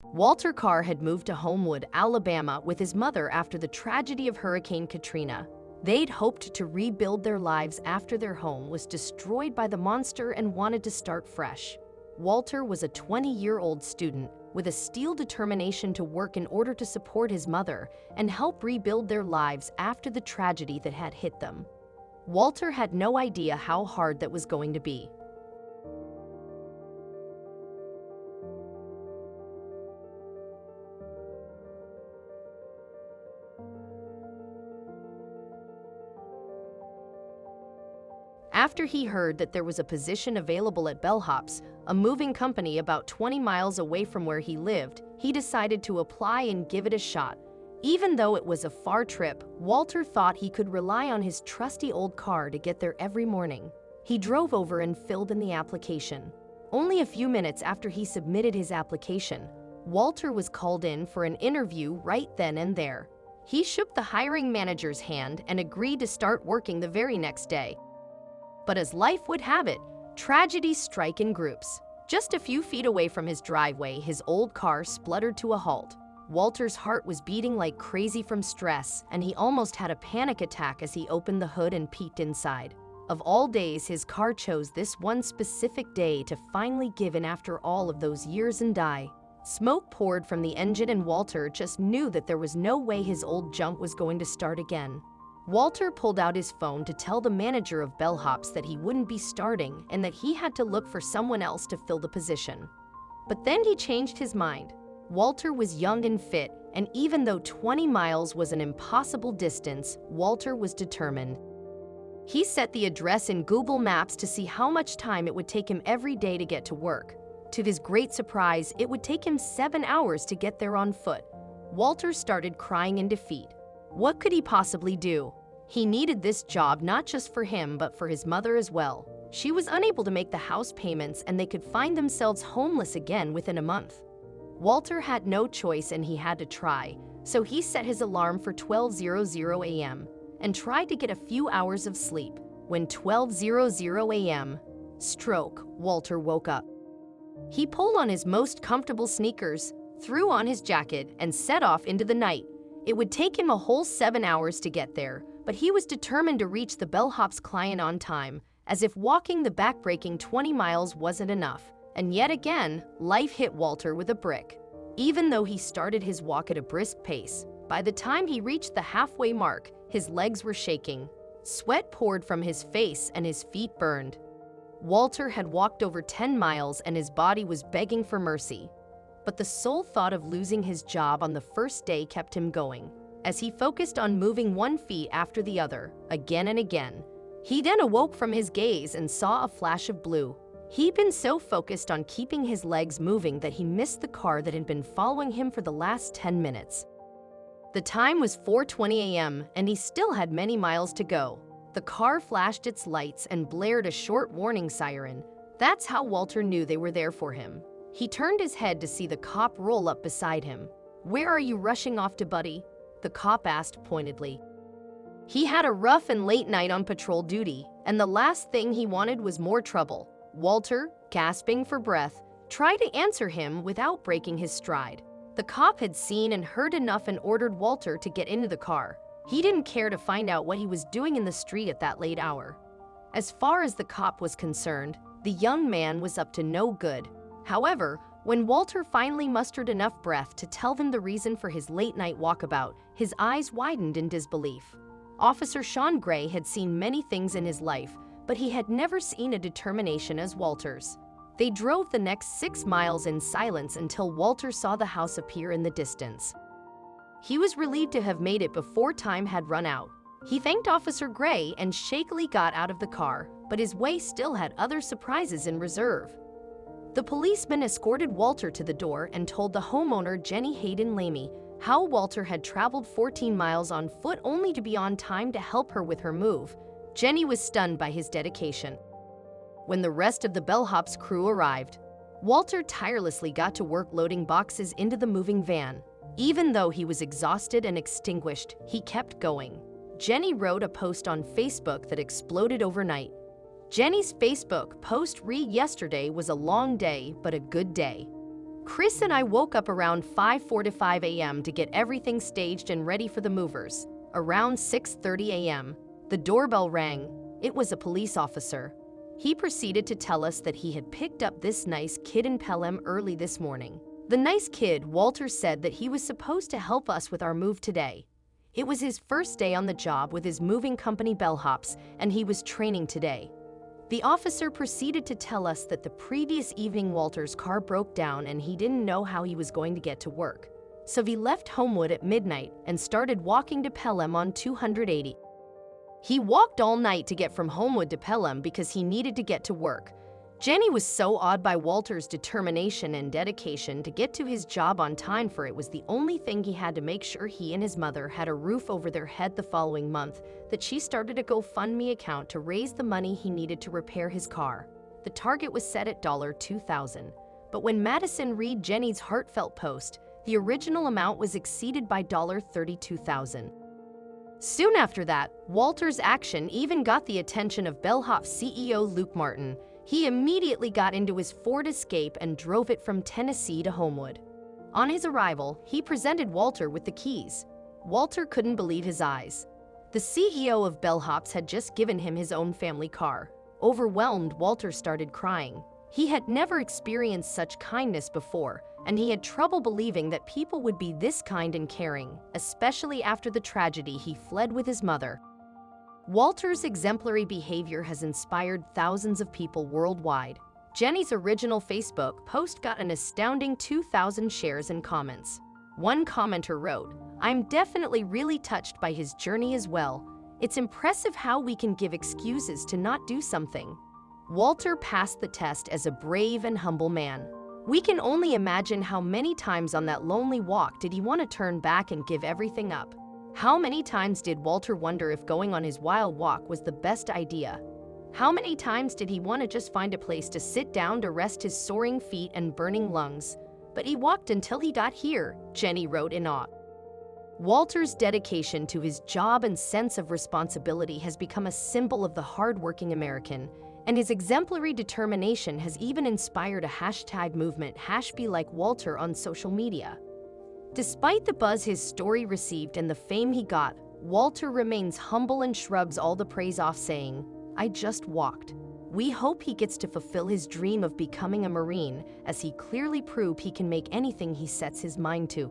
Walter Carr had moved to Homewood, Alabama with his mother after the tragedy of Hurricane Katrina. They'd hoped to rebuild their lives after their home was destroyed by the monster and wanted to start fresh. Walter was a 20-year-old student with a steel determination to work in order to support his mother and help rebuild their lives after the tragedy that had hit them. Walter had no idea how hard that was going to be. After he heard that there was a position available at Bellhops, a moving company about 20 miles away from where he lived, he decided to apply and give it a shot. Even though it was a far trip, Walter thought he could rely on his trusty old car to get there every morning. He drove over and filled in the application. Only a few minutes after he submitted his application, Walter was called in for an interview right then and there. He shook the hiring manager's hand and agreed to start working the very next day. But as life would have it, tragedies strike in groups. Just a few feet away from his driveway, his old car spluttered to a halt. Walter's heart was beating like crazy from stress, and he almost had a panic attack as he opened the hood and peeked inside. Of all days, his car chose this one specific day to finally give in after all of those years and die. Smoke poured from the engine, and Walter just knew that there was no way his old junk was going to start again. Walter pulled out his phone to tell the manager of Bellhops that he wouldn't be starting and that he had to look for someone else to fill the position. But then he changed his mind. Walter was young and fit, and even though 20 miles was an impossible distance, Walter was determined. He set the address in Google Maps to see how much time it would take him every day to get to work. To his great surprise, it would take him 7 hours to get there on foot. Walter started crying in defeat. What could he possibly do? He needed this job not just for him, but for his mother as well. She was unable to make the house payments, and they could find themselves homeless again within a month. Walter had no choice, and he had to try, so he set his alarm for 12:00 a.m. and tried to get a few hours of sleep. When 12:00 a.m. struck, Walter woke up. He pulled on his most comfortable sneakers, threw on his jacket, and set off into the night. It would take him a whole 7 hours to get there, but he was determined to reach the Bellhops client on time, as if walking the back-breaking 20 miles wasn't enough. And yet again, life hit Walter with a brick. Even though he started his walk at a brisk pace, by the time he reached the halfway mark, his legs were shaking. Sweat poured from his face and his feet burned. Walter had walked over 10 miles and his body was begging for mercy. But the sole thought of losing his job on the first day kept him going. As he focused on moving one foot after the other, again and again, he then awoke from his gaze and saw a flash of blue. He'd been so focused on keeping his legs moving that he missed the car that had been following him for the last 10 minutes. The time was 4:20 a.m., and he still had many miles to go. The car flashed its lights and blared a short warning siren. That's how Walter knew they were there for him. He turned his head to see the cop roll up beside him. "Where are you rushing off to, buddy?" the cop asked pointedly. He had a rough and late night on patrol duty, and the last thing he wanted was more trouble. Walter, gasping for breath, tried to answer him without breaking his stride. The cop had seen and heard enough and ordered Walter to get into the car. He didn't care to find out what he was doing in the street at that late hour. As far as the cop was concerned, the young man was up to no good. However, when Walter finally mustered enough breath to tell them the reason for his late-night walkabout, his eyes widened in disbelief. Officer Sean Gray had seen many things in his life, but he had never seen a determination as Walter's. They drove the next 6 miles in silence until Walter saw the house appear in the distance. He was relieved to have made it before time had run out. He thanked Officer Gray and shakily got out of the car, but his way still had other surprises in reserve. The policeman escorted Walter to the door and told the homeowner, Jenny Hayden Lamy, how Walter had traveled 14 miles on foot only to be on time to help her with her move. Jenny was stunned by his dedication. When the rest of the Bellhops crew arrived, Walter tirelessly got to work loading boxes into the moving van. Even though he was exhausted and extinguished, he kept going. Jenny wrote a post on Facebook that exploded overnight. Jenny's Facebook post read, "Yesterday was a long day, but a good day." Chris and I woke up around 5:45 a.m. to get everything staged and ready for the movers. Around 6:30 a.m., the doorbell rang. It was a police officer. He proceeded to tell us that he had picked up this nice kid in Pelham early this morning. The nice kid, Walter, said that he was supposed to help us with our move today. It was his first day on the job with his moving company Bellhops, and he was training today. The officer proceeded to tell us that the previous evening Walter's car broke down and he didn't know how he was going to get to work. So he left Homewood at midnight and started walking to Pelham on 280. He walked all night to get from Homewood to Pelham because he needed to get to work. Jenny was so awed by Walter's determination and dedication to get to his job on time, for it was the only thing he had to make sure he and his mother had a roof over their head the following month, that she started a GoFundMe account to raise the money he needed to repair his car. The target was set at $2,000. But when Madison read Jenny's heartfelt post, the original amount was exceeded by $32,000. Soon after that, Walter's action even got the attention of Bellhops CEO Luke Martin. He immediately got into his Ford Escape and drove it from Tennessee to Homewood. On his arrival, he presented Walter with the keys. Walter couldn't believe his eyes. The CEO of Bellhops had just given him his own family car. Overwhelmed, Walter started crying. He had never experienced such kindness before, and he had trouble believing that people would be this kind and caring, especially after the tragedy he fled with his mother. Walter's exemplary behavior has inspired thousands of people worldwide. Jenny's original Facebook post got an astounding 2,000 shares and comments. One commenter wrote, "I'm definitely really touched by his journey as well. It's impressive how we can give excuses to not do something." Walter passed the test as a brave and humble man. We can only imagine how many times on that lonely walk did he want to turn back and give everything up. How many times did Walter wonder if going on his wild walk was the best idea? How many times did he want to just find a place to sit down to rest his soaring feet and burning lungs? But he walked until he got here, Jenny wrote in awe. Walter's dedication to his job and sense of responsibility has become a symbol of the hardworking American, and his exemplary determination has even inspired a hashtag movement, #BeLikeWalter, on social media. Despite the buzz his story received and the fame he got, Walter remains humble and shrugs all the praise off, saying, "I just walked." We hope he gets to fulfill his dream of becoming a Marine, as he clearly proved he can make anything he sets his mind to.